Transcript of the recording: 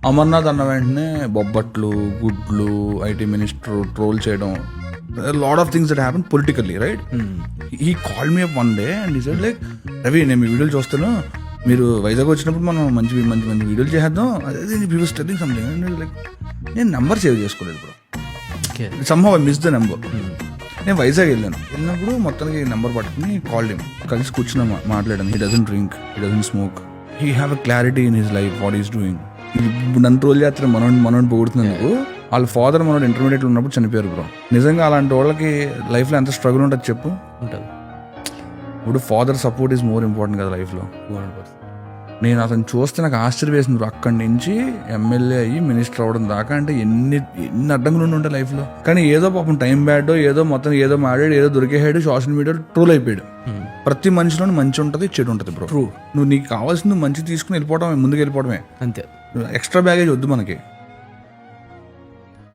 అమర్నాథ్ అన్న వెంటనే బొబ్బట్లు, గుడ్లు, ఐటీ మినిస్టర్ ట్రోల్ చేయడం, lot of things that happen politically, right? He call me up one day and he said like, Ravi నేను మీ వీడియోలు చూస్తాను, మీరు వైజాగ్ వచ్చినప్పుడు మనం మంచి మంచి మంచి వీడియోలు చేద్దాం. అదే పీపుల్ స్టడింగ్ సంథింగ్. లైక్ నేను నెంబర్ సేవ్ చేసుకోలేదు bro, somehow I miss the number. నేను వైజాగ్ వెళ్ళినప్పుడు మొత్తానికి నెంబర్ పట్టుకుని కాల్ కలిసి కూర్చున్నా, మాట్లాడాను. He doesn't drink, he doesn't smoke, he have a clarity in his life, what is doing. ఇప్పుడు నన్ను ట్రోల్ చేస్తారు, మనోడిని పొగుడుతున్నందుకు. వాళ్ళ ఫాదర్ మనోడు ఇంటర్మీడియట్ ఉన్నప్పుడు చనిపోయారు బ్రో. నిజంగా అలాంటి వాళ్ళకి లైఫ్లో ఎంత స్ట్రగుల్ ఉంటుంది చెప్పు. ఉంటుంది. ఇప్పుడు father support is more important కదా లైఫ్లో. నేను అతను చూస్తే నాకు ఆశ్చర్య వేసింది. అక్కడి నుంచి ఎమ్మెల్యే అయ్యి మినిస్టర్ అవ్వడం దాకా అంటే ఎన్ని అడ్డంకులు ఉంటాయి లైఫ్లో. కానీ ఏదో పాపం టైం బ్యాడ్, ఏదో మొత్తం ఏదో మాడాడు, ఏదో దొరికేహాడు, సోషల్ మీడియాలో ట్రోల్ అయిపోయాడు. ప్రతి మనిషిలో మంచి ఉంటుంది, చెడు ఉంటుంది బ్రో. నువ్వు నీకు కావాల్సింది మంచి తీసుకుని వెళ్ళిపోవడమే, ముందుకు వెళ్ళిపోవడమే అంతే. ఎక్స్ట్రా బ్యాగేజ్ వద్దు మనకి.